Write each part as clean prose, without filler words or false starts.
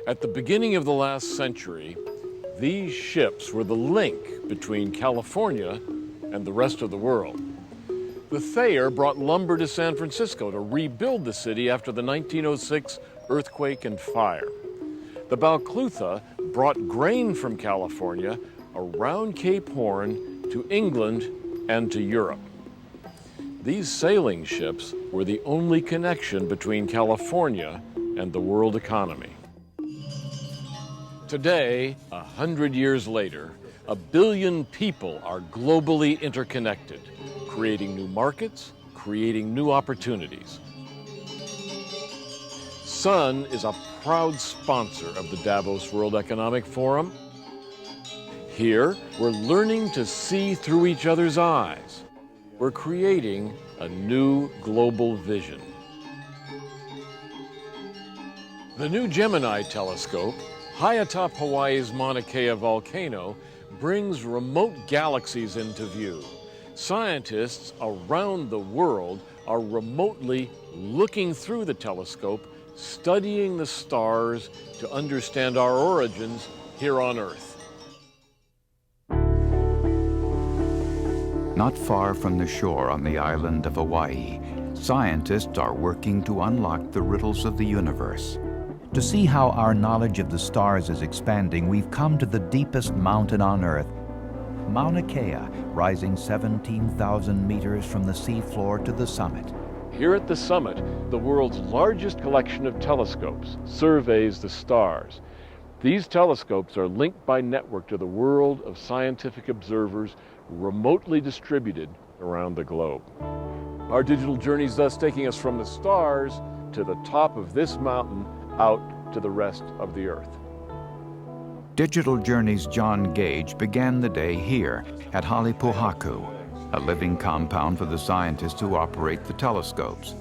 At the beginning of the last century, these ships were the link between California and the rest of the world. The Thayer brought lumber to San Francisco to rebuild the city after the 1906 earthquake and fire. The Balclutha brought grain from California around Cape Horn to England and to Europe. These sailing ships were the only connection between California and the world economy. Today, 100 years later, 1 billion people are globally interconnected, creating new markets, creating new opportunities. Sun is a proud sponsor of the Davos World Economic Forum. Here, we're learning to see through each other's eyes. We're creating a new global vision. The new Gemini telescope, high atop Hawaii's Mauna Kea volcano, brings remote galaxies into view. Scientists around the world are remotely looking through the telescope, studying the stars to understand our origins here on Earth. Not far from the shore on the island of Hawaii, scientists are working to unlock the riddles of the universe. To see how our knowledge of the stars is expanding, we've come to the deepest mountain on Earth, Mauna Kea, rising 17,000 meters from the seafloor to the summit. Here at the summit, the world's largest collection of telescopes surveys the stars. These telescopes are linked by network to the world of scientific observers remotely distributed around the globe. Our digital journey is thus taking us from the stars to the top of this mountain out to the rest of the Earth. Digital Journey's John Gage began the day here at Halepuhaku, a living compound for the scientists who operate the telescopes.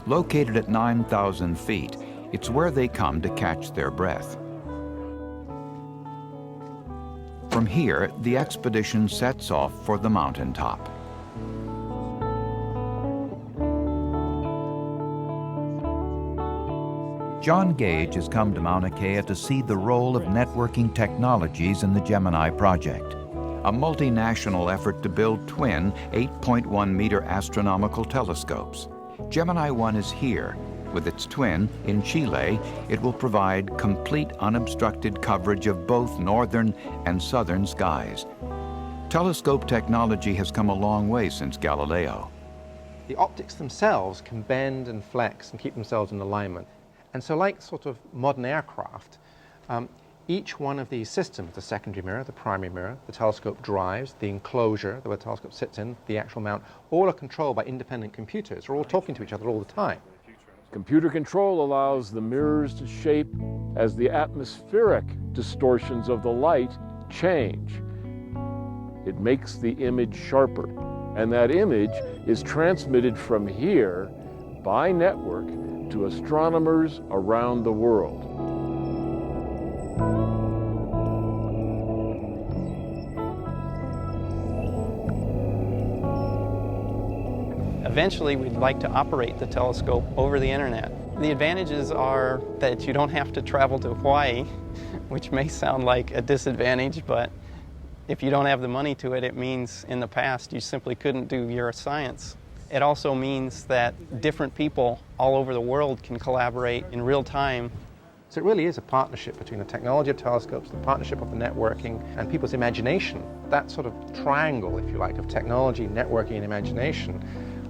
Located at 9,000 feet, it's where they come to catch their breath. From here, the expedition sets off for the mountaintop. John Gage has come to Mauna Kea to see the role of networking technologies in the Gemini project, a multinational effort to build twin 8.1-meter astronomical telescopes. Gemini 1 is here. With its twin in Chile, it will provide complete unobstructed coverage of both northern and southern skies. Telescope technology has come a long way since Galileo. The optics themselves can bend and flex and keep themselves in alignment. And so like sort of modern aircraft, each one of these systems, the secondary mirror, the primary mirror, the telescope drives, the enclosure that the telescope sits in, the actual mount, all are controlled by independent computers. They're all talking to each other all the time. Computer control allows the mirrors to shape as the atmospheric distortions of the light change. It makes the image sharper, and that image is transmitted from here by network to astronomers around the world. Eventually, we'd like to operate the telescope over the internet. The advantages are that you don't have to travel to Hawaii, which may sound like a disadvantage, but if you don't have the money to it, it means in the past you simply couldn't do your science. It also means that different people all over the world can collaborate in real time. So it really is a partnership between the technology of telescopes, the partnership of the networking, and people's imagination. That sort of triangle, if you like, of technology, networking, and imagination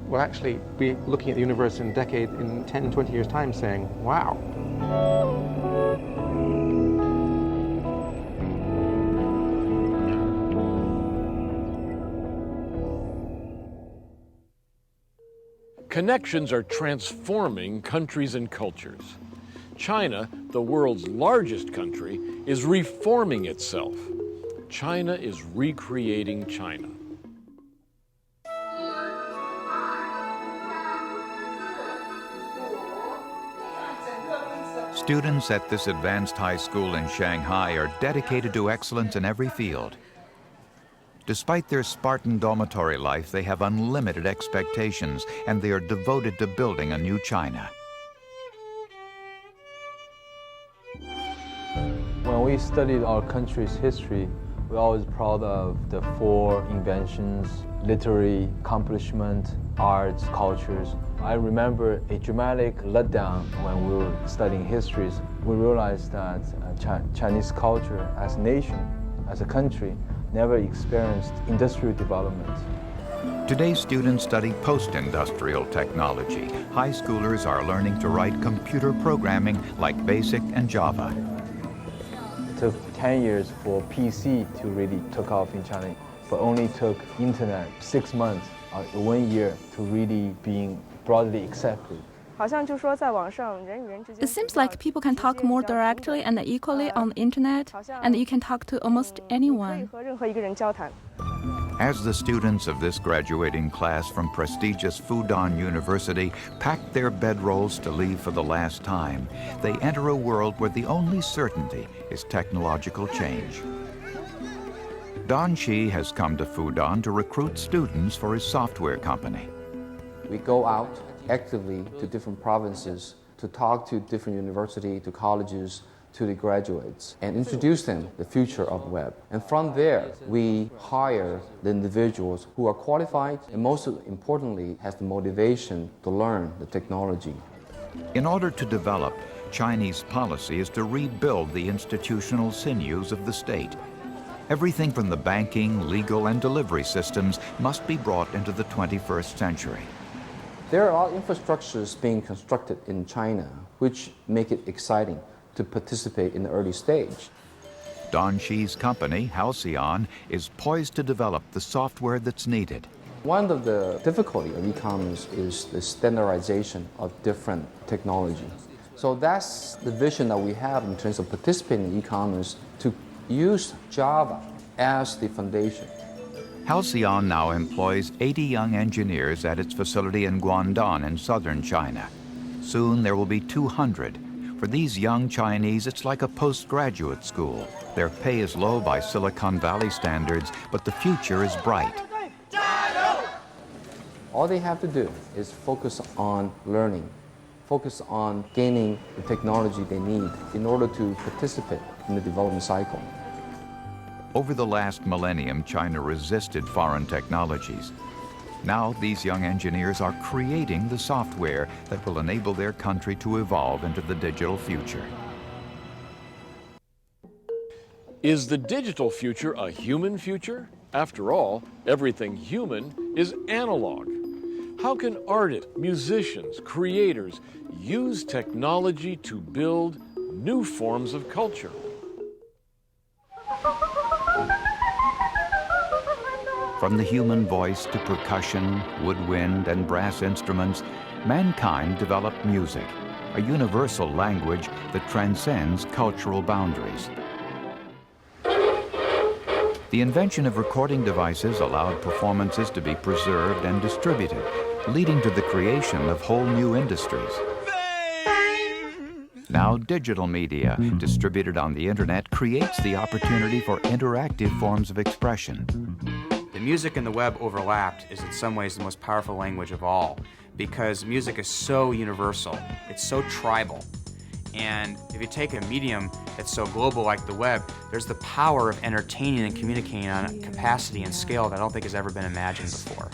will actually be looking at the universe in a decade, in 10, 20 years' time, saying, wow. Connections are transforming countries and cultures. China, the world's largest country, is reforming itself. China is recreating China. Students at this advanced high school in Shanghai are dedicated to excellence in every field. Despite their Spartan dormitory life, they have unlimited expectations, and they are devoted to building a new China. When we studied our country's history, we're always proud of the 4 inventions, literary accomplishment, arts, cultures. I remember a dramatic letdown when we were studying histories. We realized that Chinese culture as a nation, as a country, never experienced industrial development. Today, students study post-industrial technology. High schoolers are learning to write computer programming like BASIC and Java. It took 10 years for PC to really took off in China, but only took internet 6 months, 1 year to really being broadly accepted. It seems like people can talk more directly and equally on the internet, and you can talk to almost anyone. As the students of this graduating class from prestigious Fudan University pack their bedrolls to leave for the last time, they enter a world where the only certainty is technological change. Don Shi has come to Fudan to recruit students for his software company. We go out actively to different provinces to talk to different universities, to colleges, to the graduates, and introduce them the future of web. And from there, we hire the individuals who are qualified and most importantly has the motivation to learn the technology. In order to develop, Chinese policy is to rebuild the institutional sinews of the state. Everything from the banking, legal, and delivery systems must be brought into the 21st century. There are infrastructures being constructed in China which make it exciting to participate in the early stage. Don Shi's company, Halcyon, is poised to develop the software that's needed. One of the difficulties of e-commerce is the standardization of different technology. So that's the vision that we have in terms of participating in e-commerce, to use Java as the foundation. Halcyon now employs 80 young engineers at its facility in Guangdong in southern China. Soon there will be 200. For these young Chinese, it's like a postgraduate school. Their pay is low by Silicon Valley standards, but the future is bright. All they have to do is focus on learning, focus on gaining the technology they need in order to participate in the development cycle. Over the last millennium, China resisted foreign technologies. Now, these young engineers are creating the software that will enable their country to evolve into the digital future. Is the digital future a human future? After all, everything human is analog. How can artists, musicians, creators use technology to build new forms of culture? From the human voice to percussion, woodwind, and brass instruments, mankind developed music, a universal language that transcends cultural boundaries. The invention of recording devices allowed performances to be preserved and distributed, leading to the creation of whole new industries. Now, digital media, distributed on the internet, creates the opportunity for interactive forms of expression. The music and the web overlapped is in some ways the most powerful language of all, because music is so universal, it's so tribal. And if you take a medium that's so global like the web, there's the power of entertaining and communicating on a capacity and scale that I don't think has ever been imagined before.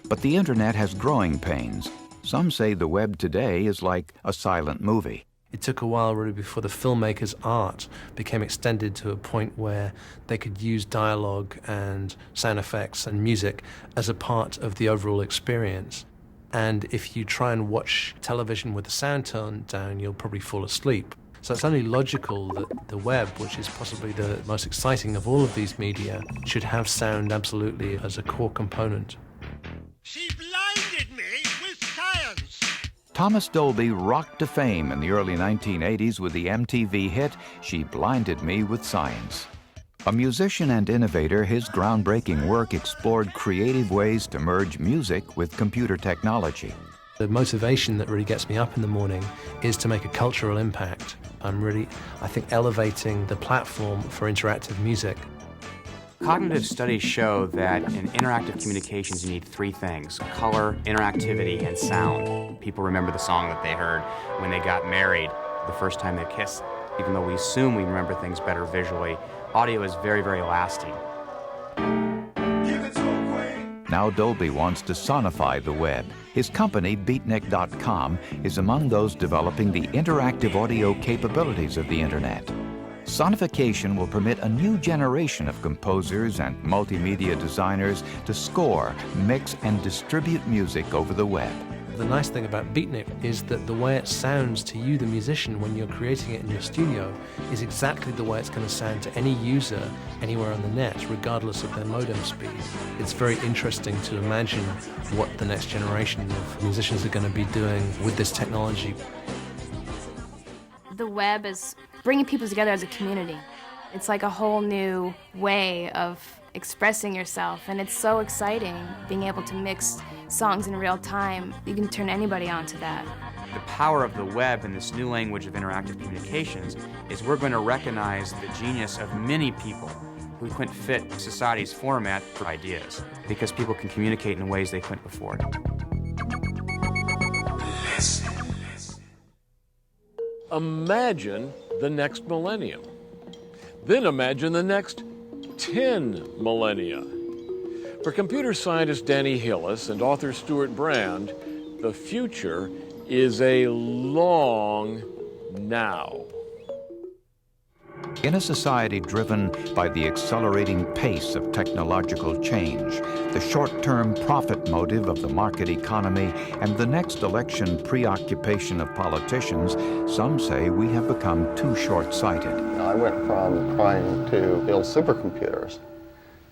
But the internet has growing pains. Some say the web today is like a silent movie. It took a while really before the filmmaker's art became extended to a point where they could use dialogue and sound effects and music as a part of the overall experience. And if you try and watch television with the sound turned down, you'll probably fall asleep. So it's only logical that the web, which is possibly the most exciting of all of these media, should have sound absolutely as a core component. She blinded me with science! Thomas Dolby rocked to fame in the early 1980s with the MTV hit, She Blinded Me with Science. A musician and innovator, his groundbreaking work explored creative ways to merge music with computer technology. The motivation that really gets me up in the morning is to make a cultural impact. I'm really, I think, elevating the platform for interactive music. Cognitive studies show that in interactive communications you need three things: color, interactivity, and sound. People remember the song that they heard when they got married, the first time they kissed. Even though we assume we remember things better visually, audio is very, very lasting. Now Dolby wants to sonify the web. His company, Beatnik.com, is among those developing the interactive audio capabilities of the Internet. Sonification will permit a new generation of composers and multimedia designers to score, mix, and distribute music over the web. The nice thing about Beatnik is that the way it sounds to you, the musician, when you're creating it in your studio, is exactly the way it's going to sound to any user anywhere on the net, regardless of their modem speed. It's very interesting to imagine what the next generation of musicians are going to be doing with this technology. The web is bringing people together as a community. It's like a whole new way of expressing yourself, and it's so exciting being able to mix songs in real time. You can turn anybody on to that. The power of the web and this new language of interactive communications is we're going to recognize the genius of many people who couldn't fit society's format for ideas, because people can communicate in ways they couldn't before. Imagine the next millennium. Then imagine the next 10 millennia. For computer scientist Danny Hillis and author Stuart Brand, the future is a long now. In a society driven by the accelerating pace of technological change, the short-term profit motive of the market economy, and the next election preoccupation of politicians, some say we have become too short-sighted. I went from trying to build supercomputers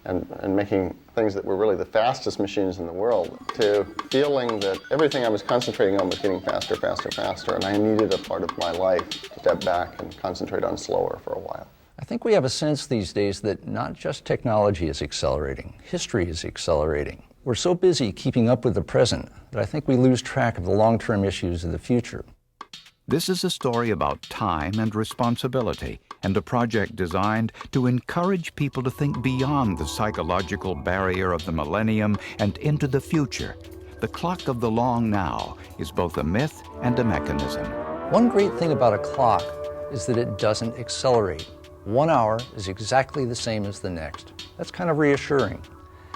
and making things that were really the fastest machines in the world, to feeling that everything I was concentrating on was getting faster, faster, faster, and I needed a part of my life to step back and concentrate on slower for a while. I think we have a sense these days that not just technology is accelerating, history is accelerating. We're so busy keeping up with the present that I think we lose track of the long-term issues of the future. This is a story about time and responsibility, and a project designed to encourage people to think beyond the psychological barrier of the millennium and into the future. The clock of the long now is both a myth and a mechanism. One great thing about a clock is that it doesn't accelerate. 1 hour is exactly the same as the next. That's kind of reassuring.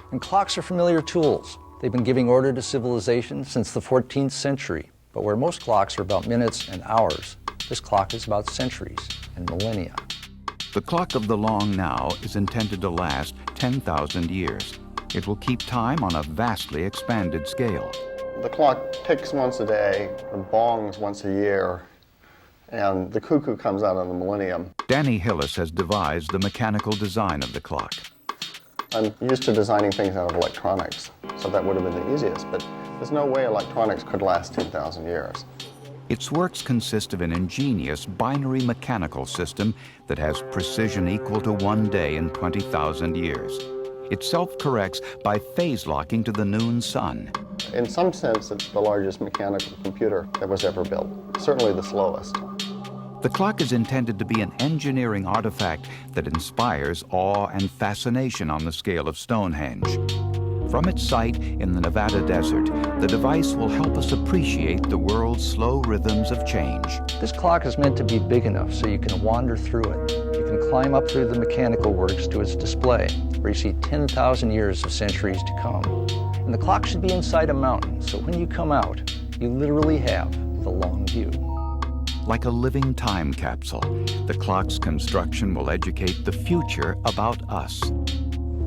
And clocks are familiar tools. They've been giving order to civilization since the 14th century. But where most clocks are about minutes and hours, this clock is about centuries and millennia. The clock of the long now is intended to last 10,000 years. It will keep time on a vastly expanded scale. The clock ticks once a day and bongs once a year, and the cuckoo comes out on the millennium. Danny Hillis has devised the mechanical design of the clock. I'm used to designing things out of electronics, so that would have been the easiest, but there's no way electronics could last 10,000 years. Its works consist of an ingenious binary mechanical system that has precision equal to 1 day in 20,000 years. It self-corrects by phase locking to the noon sun. In some sense, it's the largest mechanical computer that was ever built, certainly the slowest. The clock is intended to be an engineering artifact that inspires awe and fascination on the scale of Stonehenge. From its site in the Nevada desert, the device will help us appreciate the world's slow rhythms of change. This clock is meant to be big enough so you can wander through it. You can climb up through the mechanical works to its display, where you see 10,000 years of centuries to come. And the clock should be inside a mountain, so when you come out, you literally have the long view. Like a living time capsule, the clock's construction will educate the future about us.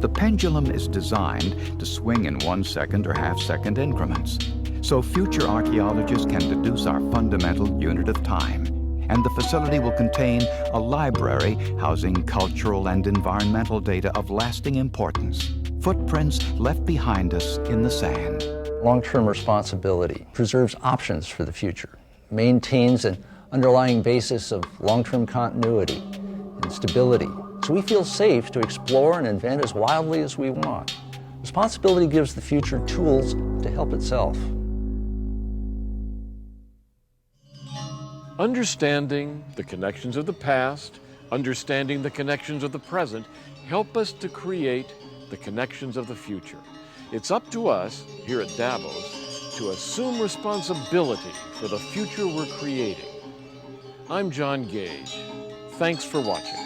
The pendulum is designed to swing in 1 second or half-second increments, so future archaeologists can deduce our fundamental unit of time. And the facility will contain a library housing cultural and environmental data of lasting importance, footprints left behind us in the sand. Long-term responsibility preserves options for the future, maintains an underlying basis of long-term continuity and stability, so we feel safe to explore and invent as wildly as we want. Responsibility gives the future tools to help itself. Understanding the connections of the past, understanding the connections of the present, help us to create the connections of the future. It's up to us here at Davos to assume responsibility for the future we're creating. I'm John Gage. Thanks for watching.